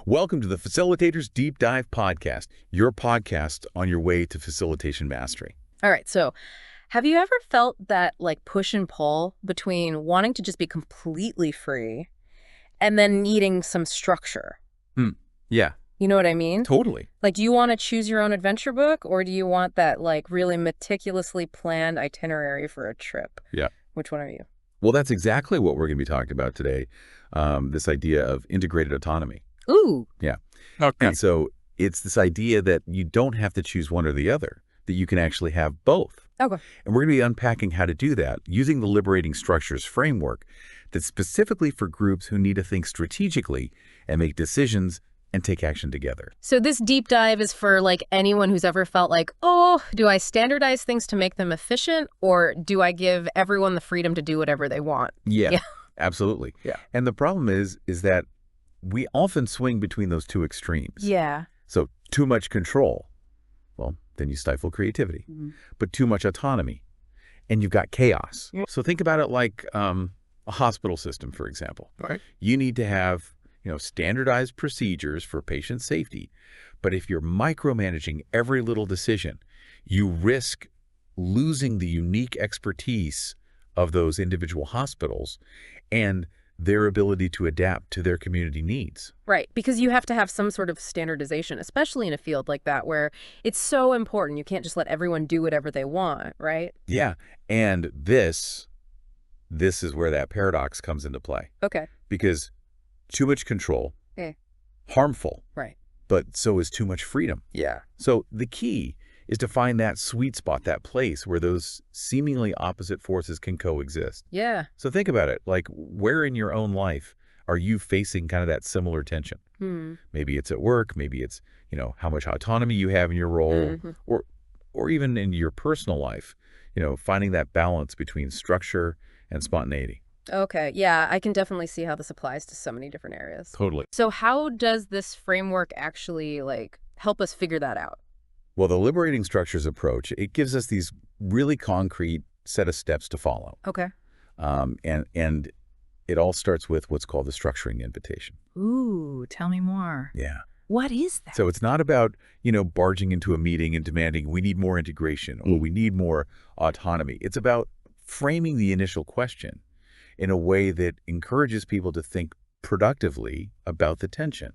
Welcome to the Facilitators Deep Dive Podcast, your podcast on your way to facilitation mastery. All right, so have you ever felt that like push and pull between wanting to just be completely free and then needing some structure? Yeah, You know what I mean? totally. Like, do you want to choose your own adventure book, or do you want that like really meticulously planned itinerary for a trip? Yeah. Which one are you? Well, that's exactly what we're going to be talking about today, this idea of integrated autonomy. Ooh. Yeah. Okay. And so it's this idea that you don't have to choose one or the other, that you can actually have both. Okay. And we're going to be unpacking how to do that using the Liberating Structures framework that's specifically for groups who need to think strategically and make decisions and take action together. So this deep dive is for like anyone who's ever felt like, oh, do I standardize things to make them efficient, or do I give everyone the freedom to do whatever they want? Yeah, absolutely. Yeah. And the problem is that we often swing between those two extremes. Yeah. So too much control, well, then you stifle creativity. But too much autonomy, and you've got chaos. Yeah. So think about it like a hospital system, for example. Right. You need to have standardized procedures for patient safety. But if you're micromanaging every little decision, you risk losing the unique expertise of those individual hospitals and their ability to adapt to their community needs. Right, because you have to have some sort of standardization, especially in a field like that where it's so important. You can't just let everyone do whatever they want, right? Yeah, and this is where that paradox comes into play. Okay. Because too much control, Eh. harmful, Right. but so is too much freedom. Yeah. So the key is to find that sweet spot, that place where those seemingly opposite forces can coexist. Yeah. So think about it, like where in your own life are you facing kind of that similar tension? Maybe it's at work, maybe it's, how much autonomy you have in your role, or even in your personal life, finding that balance between structure and spontaneity. Okay. Yeah, I can definitely see how this applies to so many different areas. Totally. So how does this framework actually help us figure that out? Well, the Liberating Structures approach, it gives us these really concrete set of steps to follow. Okay. And it all starts with what's called the structuring invitation. Ooh, tell me more. Yeah. What is that? So it's not about, barging into a meeting and demanding we need more integration or we need more autonomy. It's about framing the initial question in a way that encourages people to think productively about the tension.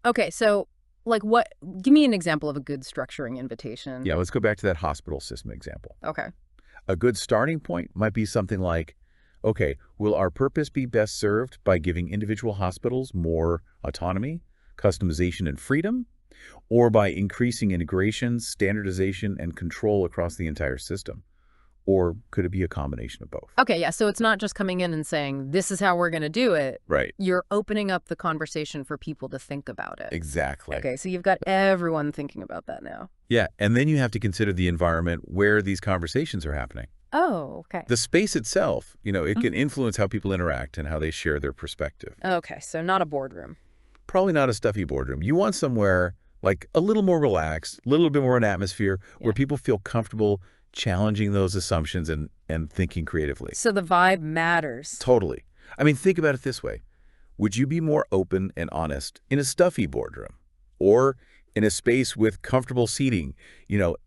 Okay, so give me an example of a good structuring invitation. Yeah, let's go back to that hospital system example. Okay. A good starting point might be something like, okay, will our purpose be best served by giving individual hospitals more autonomy, customization, and freedom, or by increasing integration, standardization, and control across the entire system? Or could it be a combination of both? Okay, yeah, so it's not just coming in and saying, this is how we're going to do it. Right. You're opening up the conversation for people to think about it. Exactly. Okay, so you've got everyone thinking about that now. Yeah, and then you have to consider the environment where these conversations are happening. Oh, okay. The space itself, it can influence how people interact and how they share their perspective. Okay, so not a boardroom. Probably not a stuffy boardroom. You want somewhere like a little more relaxed, a little bit more an atmosphere where people feel comfortable challenging those assumptions and thinking creatively. So the vibe matters. Totally. I mean, think about it this way. Would you be more open and honest in a stuffy boardroom or in a space with comfortable seating,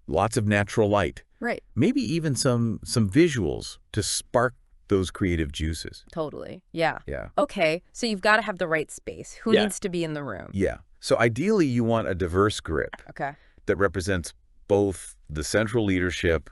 lots of natural light? Right. Maybe even some visuals to spark those creative juices. Totally. Yeah. Yeah. Okay, so you've got to have the right space. Who needs to be in the room? Yeah. So ideally, you want a diverse group Okay. that represents both the central leadership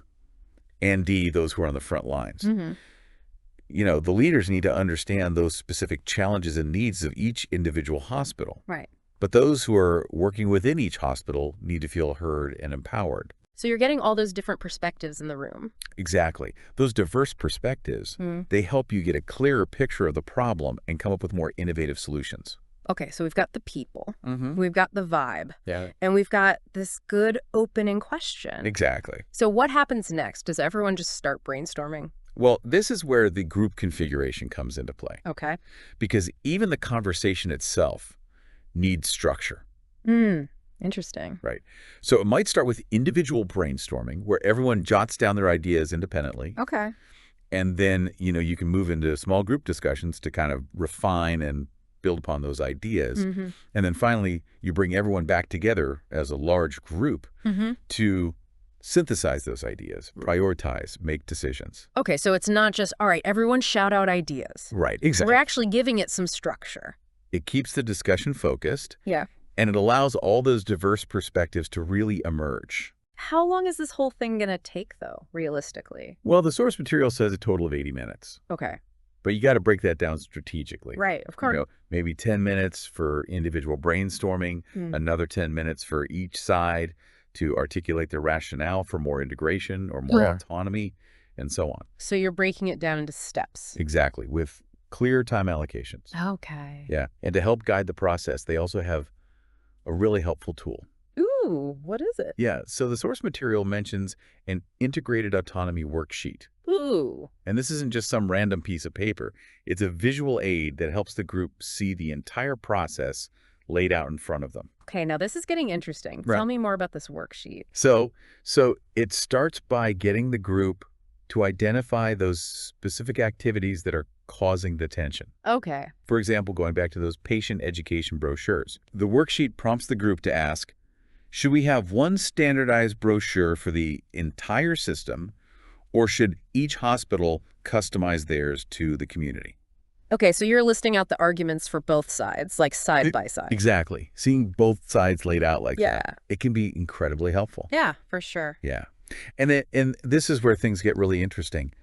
and those who are on the front lines. The leaders need to understand those specific challenges and needs of each individual hospital. Right. But those who are working within each hospital need to feel heard and empowered. So you're getting all those different perspectives in the room. Exactly. Those diverse perspectives, they help you get a clearer picture of the problem and come up with more innovative solutions. Okay, so we've got the people, we've got the vibe, Yeah. and we've got this good opening question. Exactly. So what happens next? Does everyone just start brainstorming? Well, this is where the group configuration comes into play. Okay. Because even the conversation itself needs structure. Interesting. Right. So it might start with individual brainstorming where everyone jots down their ideas independently. Okay. And then, you can move into small group discussions to kind of refine and build upon those ideas. Mm-hmm. And then finally, you bring everyone back together as a large group Mm-hmm. to synthesize those ideas, prioritize, make decisions. Okay, so it's not just, all right, everyone shout out ideas. Right, exactly. We're actually giving it some structure. It keeps the discussion focused, Yeah. and it allows all those diverse perspectives to really emerge. How long is this whole thing going to take, though, realistically? Well, the source material says a total of 80 minutes, Okay. but you got to break that down strategically. Right, of course. Maybe 10 minutes for individual brainstorming, another 10 minutes for each side to articulate their rationale for more integration or more autonomy, and so on. So you're breaking it down into steps. Exactly, with clear time allocations. Okay. Yeah, and to help guide the process, they also have a really helpful tool. Ooh, what is it? Yeah, so the source material mentions an integrated autonomy worksheet. Ooh. And this isn't just some random piece of paper. It's a visual aid that helps the group see the entire process laid out in front of them. Okay, now this is getting interesting. Right. Tell me more about this worksheet. So it starts by getting the group to identify those specific activities that are causing the tension. Okay. For example, going back to those patient education brochures. The worksheet prompts the group to ask, should we have one standardized brochure for the entire system, or should each hospital customize theirs to the community? Okay, so you're listing out the arguments for both sides, like side by side. Exactly. Seeing both sides laid out like Yeah. that, it can be incredibly helpful. Yeah, for sure. Yeah. And this is where things get really interesting.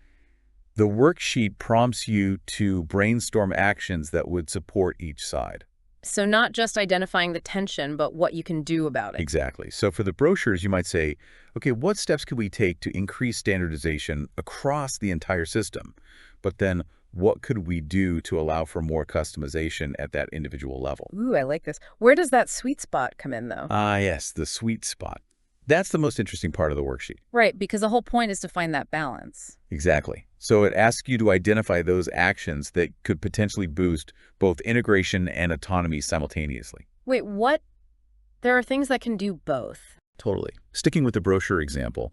The worksheet prompts you to brainstorm actions that would support each side. So not just identifying the tension, but what you can do about it. Exactly. So for the brochures, you might say, okay, what steps could we take to increase standardization across the entire system? But then what could we do to allow for more customization at that individual level? Ooh, I like this. Where does that sweet spot come in, though? Yes, the sweet spot. That's the most interesting part of the worksheet. Right, because the whole point is to find that balance. Exactly. So it asks you to identify those actions that could potentially boost both integration and autonomy simultaneously. Wait, what? There are things that can do both. Totally. Sticking with the brochure example,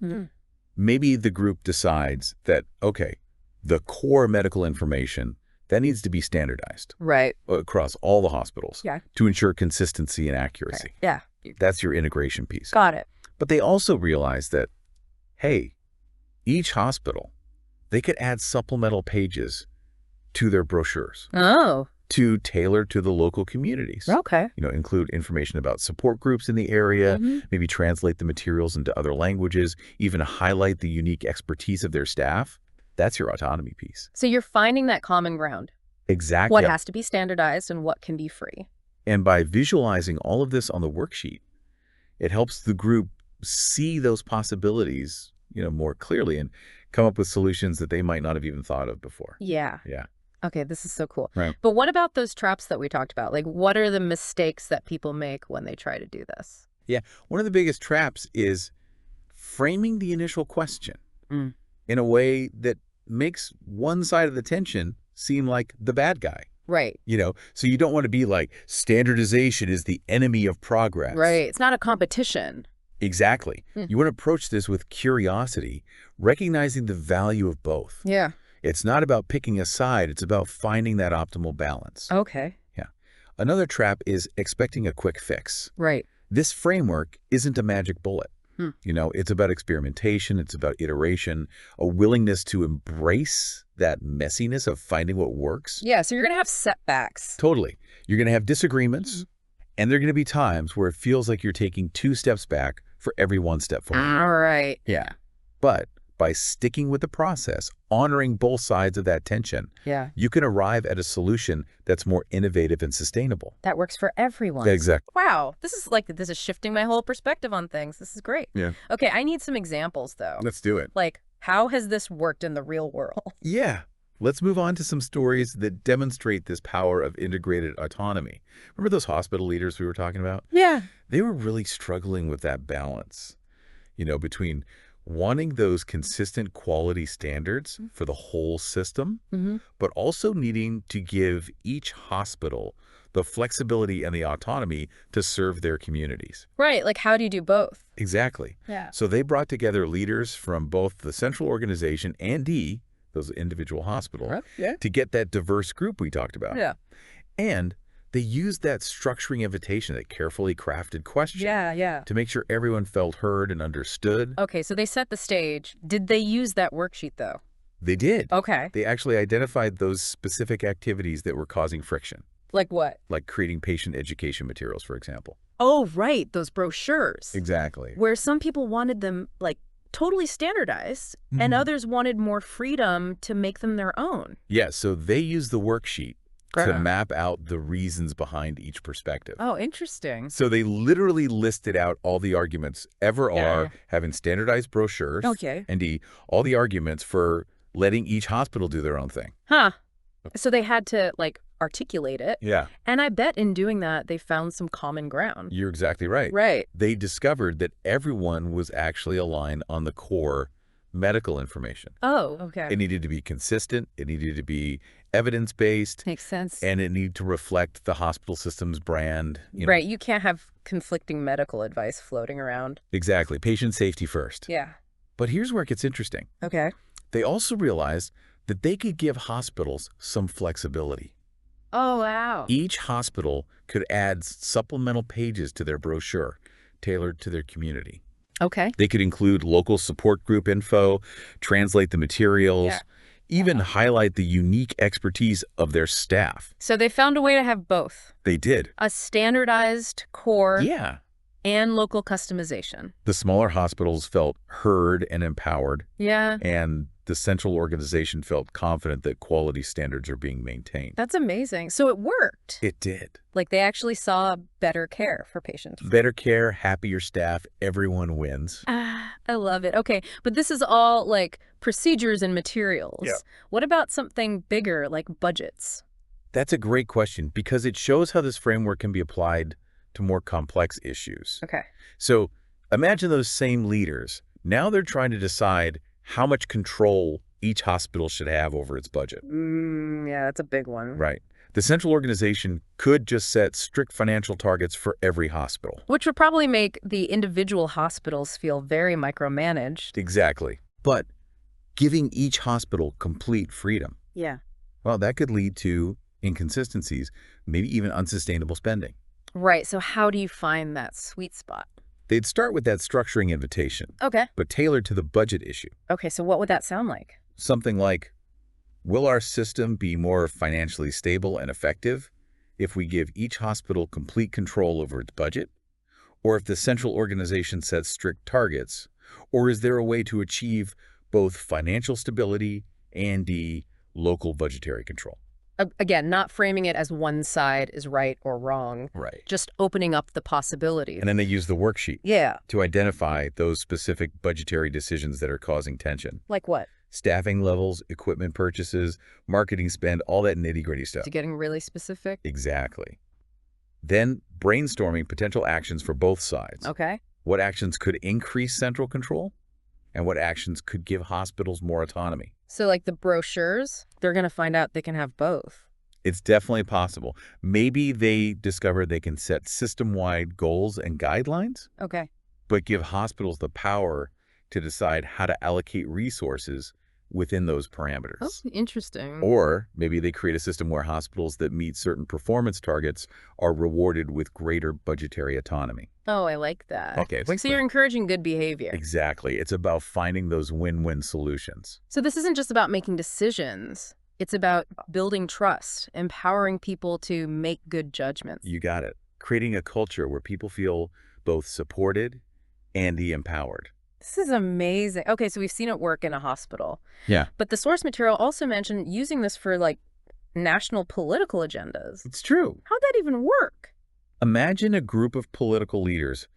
maybe the group decides that, okay, the core medical information, that needs to be standardized Right. across all the hospitals to ensure consistency and accuracy. Okay. Yeah. That's your integration piece. Got it. But they also realize that, hey, each hospital, they could add supplemental pages to their brochures Oh. to tailor to the local communities. Okay. Include information about support groups in the area, maybe translate the materials into other languages, even highlight the unique expertise of their staff. That's your autonomy piece. So you're finding that common ground. Exactly. What has to be standardized and what can be free. And by visualizing all of this on the worksheet, it helps the group see those possibilities, more clearly and come up with solutions that they might not have even thought of before. Yeah. Yeah. Okay, this is so cool. Right. But what about those traps that we talked about? Like, what are the mistakes that people make when they try to do this? Yeah. One of the biggest traps is framing the initial question in a way that makes one side of the tension seem like the bad guy. Right. So you don't want to be like, standardization is the enemy of progress. Right. It's not a competition. Exactly. You want to approach this with curiosity, recognizing the value of both. Yeah. It's not about picking a side. It's about finding that optimal balance. Okay. Yeah. Another trap is expecting a quick fix. Right. This framework isn't a magic bullet. It's about experimentation. It's about iteration, a willingness to embrace that messiness of finding what works. Yeah, so you're going to have setbacks. Totally. You're going to have disagreements, and there are going to be times where it feels like you're taking 2 steps back for every 1 step forward. All right. Yeah. But by sticking with the process, honoring both sides of that tension, you can arrive at a solution that's more innovative and sustainable. That works for everyone. Exactly. Wow. This is shifting my whole perspective on things. This is great. Yeah. Okay, I need some examples, though. Let's do it. Like, how has this worked in the real world? Yeah. Let's move on to some stories that demonstrate this power of integrated autonomy. Remember those hospital leaders we were talking about? Yeah. They were really struggling with that balance, between wanting those consistent quality standards for the whole system, but also needing to give each hospital the flexibility and the autonomy to serve their communities. Right. Like, how do you do both? Exactly. Yeah. So they brought together leaders from both the central organization and those individual hospitals to get that diverse group we talked about. Yeah. And They used that structuring invitation, that carefully crafted question, Yeah. to make sure everyone felt heard and understood. Okay, so they set the stage. Did they use that worksheet, though? They did. Okay. They actually identified those specific activities that were causing friction, Like what? like creating patient education materials, for example. Oh, right, those brochures. Exactly. Where some people wanted them, like, totally standardized, and others wanted more freedom to make them their own. Yeah, so they used the worksheet to Grr. map out the reasons behind each perspective. Oh, interesting. So they literally listed out all the arguments ever are having standardized brochures. Okay. And D, all the arguments for letting each hospital do their own thing. Huh. So they had to, like, articulate it. Yeah. And I bet in doing that, they found some common ground. You're exactly right. Right. They discovered that everyone was actually aligned on the core medical information. Oh, okay. It needed to be consistent, it needed to be evidence-based, Makes sense. and it needed to reflect the hospital system's brand. Right. You can't have conflicting medical advice floating around. Exactly. Patient safety first. Yeah. But here's where it gets interesting. Okay. They also realized that they could give hospitals some flexibility. Oh, wow. Each hospital could add supplemental pages to their brochure tailored to their community. Okay. They could include local support group info, translate the materials, even highlight the unique expertise of their staff. So they found a way to have both. They did. A standardized core Yeah. and local customization. The smaller hospitals felt heard and empowered, Yeah. and the central organization felt confident that quality standards are being maintained. That's amazing. So it worked. It did. Like they actually saw better care for patients. Better care, happier staff, everyone wins. I love it. Okay, but this is all like procedures and materials. Yeah. What about something bigger like budgets? That's a great question because it shows how this framework can be applied to more complex issues. Okay. So imagine those same leaders. Now they're trying to decide how much control each hospital should have over its budget. Yeah, that's a big one. Right. The central organization could just set strict financial targets for every hospital. Which would probably make the individual hospitals feel very micromanaged. Exactly. But giving each hospital complete freedom, Yeah. well, that could lead to inconsistencies, maybe even unsustainable spending. Right. So how do you find that sweet spot? They'd start with that structuring invitation, Okay. but tailored to the budget issue. Okay, so what would that sound like? Something like, will our system be more financially stable and effective if we give each hospital complete control over its budget? Or if the central organization sets strict targets? Or is there a way to achieve both financial stability and the local budgetary control? Again, not framing it as one side is right or wrong. Right. Just opening up the possibilities. And then they use the worksheet Yeah. to identify those specific budgetary decisions that are causing tension. Like what? Staffing levels, equipment purchases, marketing spend, all that nitty-gritty stuff. To getting really specific? Exactly. Then brainstorming potential actions for both sides. Okay. What actions could increase central control and what actions could give hospitals more autonomy. So like the brochures, they're going to find out they can have both. It's definitely possible. Maybe they discover they can set system-wide goals and guidelines, Okay. but give hospitals the power to decide how to allocate resources within those parameters. Oh, interesting. Or maybe they create a system where hospitals that meet certain performance targets are rewarded with greater budgetary autonomy. Oh, I like that. Okay. So you're encouraging good behavior. Exactly. It's about finding those win-win solutions. So this isn't just about making decisions. It's about building trust, empowering people to make good judgments. You got it. Creating a culture where people feel both supported and empowered. This is amazing. Okay, so we've seen it work in a hospital. Yeah. But the source material also mentioned using this for like national political agendas. It's true. How'd that even work? Imagine a group of political leaders.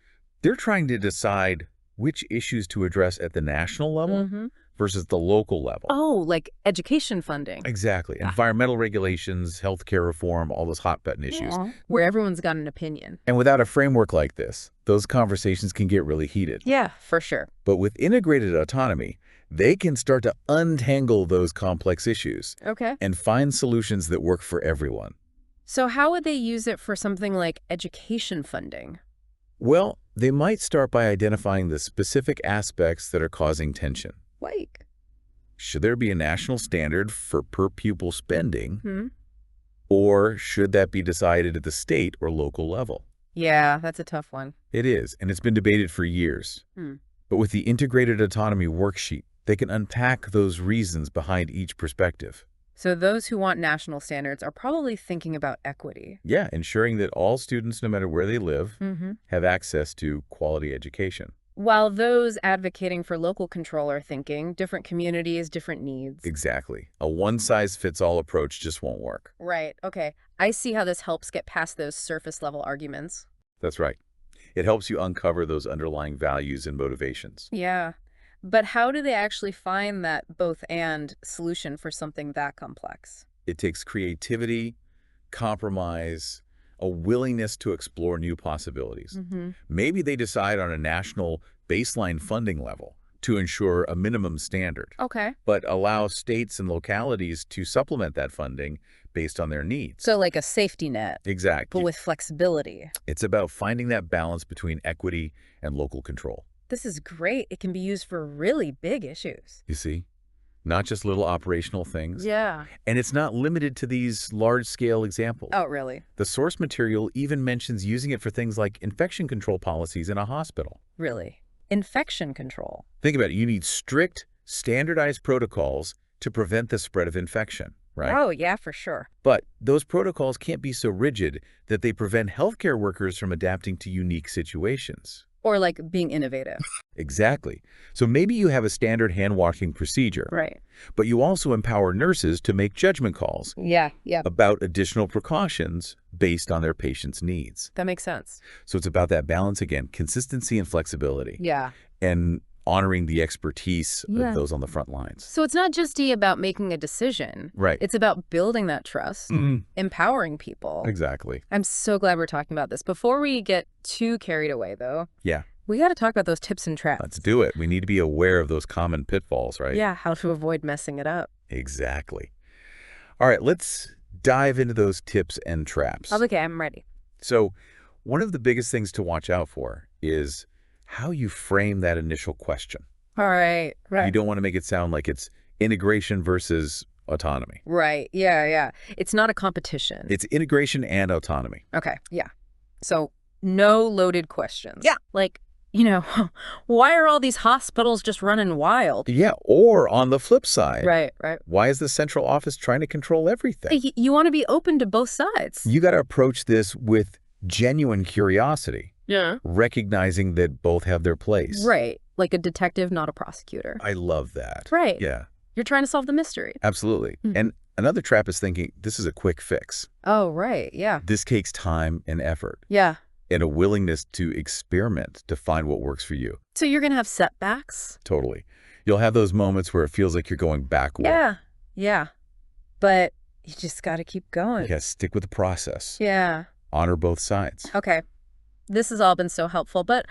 They're trying to decide which issues to address at the national level versus the local level. Oh, like education funding. Exactly. Environmental regulations, healthcare reform, all those hot-button issues. Where everyone's got an opinion. And without a framework like this, those conversations can get really heated. Yeah, for sure. But with integrated autonomy, they can start to untangle those complex issues Okay. and find solutions that work for everyone. So how would they use it for something like education funding? Well, they might start by identifying the specific aspects that are causing tension. Like? Should there be a national standard for per-pupil spending? Or should that be decided at the state or local level? Yeah, that's a tough one. It is, and it's been debated for years. Hmm. But with the Integrated Autonomy worksheet, they can unpack those reasons behind each perspective. So those who want national standards are probably thinking about equity. Yeah, ensuring that all students, no matter where they live, Mm-hmm. have access to quality education. While those advocating for local control are thinking different communities, different needs. Exactly. A one-size-fits-all approach just won't work. Right, okay. I see how this helps get past those surface-level arguments. That's right. It helps you uncover those underlying values and motivations. Yeah. But how do they actually find that both-and solution for something that complex? It takes creativity, compromise, a willingness to explore new possibilities. Mm-hmm. Maybe they decide on a national baseline funding level to ensure a minimum standard, Okay. but allow states and localities to supplement that funding based on their needs. So like a safety net, but Exactly. with flexibility. It's about finding that balance between equity and local control. This is great. It can be used for really big issues. You see? Not just little operational things. Yeah. And it's not limited to these large-scale examples. Oh, really? The source material even mentions using it for things like infection control policies in a hospital. Really? Infection control. Think about it. You need strict, standardized protocols to prevent the spread of infection, right? Oh, yeah, for sure. But those protocols can't be so rigid that they prevent healthcare workers from adapting to unique situations. Or like being innovative. Exactly. So maybe you have a standard hand-washing procedure, Right. but you also empower nurses to make judgment calls Yeah, yeah. about additional precautions based on their patient's needs. That makes sense. So it's about that balance again, consistency and flexibility, Yeah. and honoring the expertise Yeah. of those on the front lines. So it's not just about making a decision. Right. It's about building that trust, empowering people. Exactly. I'm so glad we're talking about this. Before we get too carried away, though, Yeah. we got to talk about those tips and traps. Let's do it. We need to be aware of those common pitfalls, right? Yeah, how to avoid messing it up. Exactly. All right, let's dive into those tips and traps. Okay, I'm ready. So one of the biggest things to watch out for is how you frame that initial question. All right, You don't want to make it sound like it's integration versus autonomy. Right, yeah. It's not a competition. It's integration and autonomy. Okay, yeah. So no loaded questions. Yeah. Like, why are all these hospitals just running wild? Yeah, or on the flip side, Right. why is the central office trying to control everything? You want to be open to both sides. You got to approach this with genuine curiosity, Yeah. recognizing that both have their place. Right. Like a detective, not a prosecutor. I love that. Right. Yeah, You're trying to solve the mystery. absolutely. And another trap is thinking this is a quick fix. Oh, right. Yeah. This takes time and effort Yeah. and a willingness to experiment to find what works for you. So you're going to have setbacks? Totally. You'll have those moments where it feels like you're going backward. Yeah. But you just got to keep going. You got to stick with the process. Yeah. Honor both sides. Okay. This has all been so helpful, but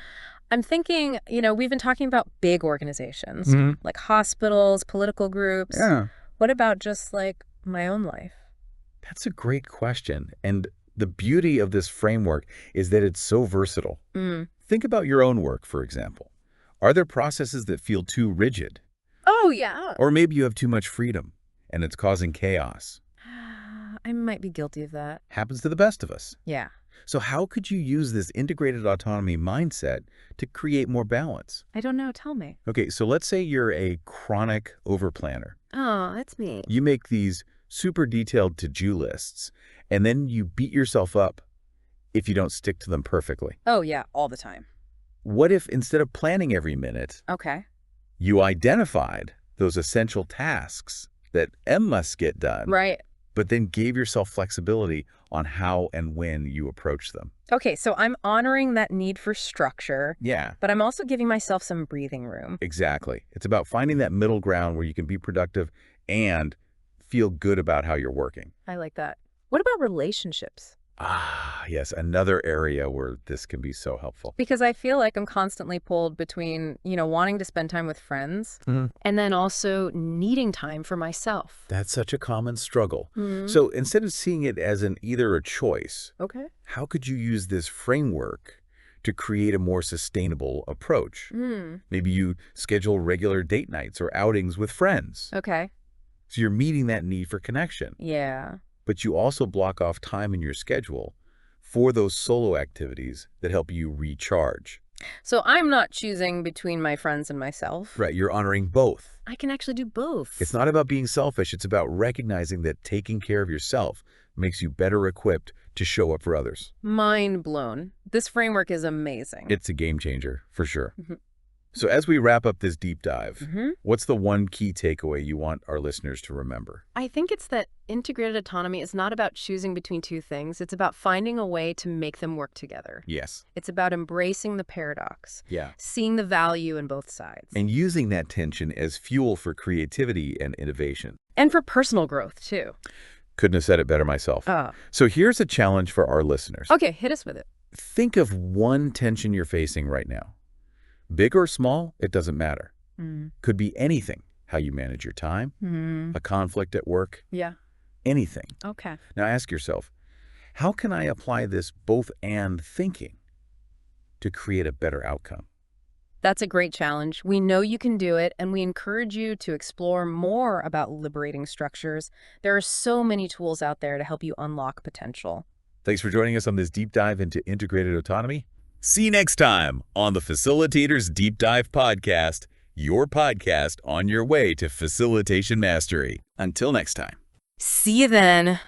I'm thinking, we've been talking about big organizations, like hospitals, political groups. Yeah. What about just like my own life? That's a great question. And the beauty of this framework is that it's so versatile. Think about your own work, for example. Are there processes that feel too rigid? Oh, yeah. Or maybe you have too much freedom and it's causing chaos. I might be guilty of that. Happens to the best of us. Yeah. So how could you use this integrated autonomy mindset to create more balance? I don't know. Tell me. Okay, so let's say you're a chronic overplanner. Oh, that's me. You make these super detailed to-do lists, and then you beat yourself up if you don't stick to them perfectly. Oh, yeah. All the time. What if instead of planning every minute, Okay. you identified those essential tasks that must get done, Right. but then gave yourself flexibility on how and when you approach them? Okay. So I'm honoring that need for structure, Yeah, but I'm also giving myself some breathing room. exactly. It's about finding that middle ground where you can be productive and feel good about how you're working. I like that. What about relationships? Ah, yes, another area where this can be so helpful. Because I feel like I'm constantly pulled between, wanting to spend time with friends and then also needing time for myself. That's such a common struggle. So instead of seeing it as either a choice, Okay. how could you use this framework to create a more sustainable approach? Maybe you schedule regular date nights or outings with friends. Okay. So you're meeting that need for connection. Yeah. but you also block off time in your schedule for those solo activities that help you recharge. So I'm not choosing between my friends and myself. Right, you're honoring both. I can actually do both. It's not about being selfish, it's about recognizing that taking care of yourself makes you better equipped to show up for others. Mind blown. This framework is amazing. It's a game changer, for sure. Mhm. So as we wrap up this deep dive, Mhm. what's the one key takeaway you want our listeners to remember? I think it's that integrated autonomy is not about choosing between two things. It's about finding a way to make them work together. Yes. It's about embracing the paradox, Yeah. seeing the value in both sides. And using that tension as fuel for creativity and innovation. And for personal growth, too. Couldn't have said it better myself. So here's a challenge for our listeners. Okay, hit us with it. Think of one tension you're facing right now. Big or small, it doesn't matter. Could be anything. How you manage your time, a conflict at work, Yeah. anything. Okay. Now ask yourself, how can I apply this both and thinking to create a better outcome? That's a great challenge. We know you can do it, and we encourage you to explore more about liberating structures. There are so many tools out there to help you unlock potential. Thanks for joining us on this deep dive into integrated autonomy. See you next time on the Facilitators Deep Dive Podcast, your podcast on your way to facilitation mastery. Until next time. See you then.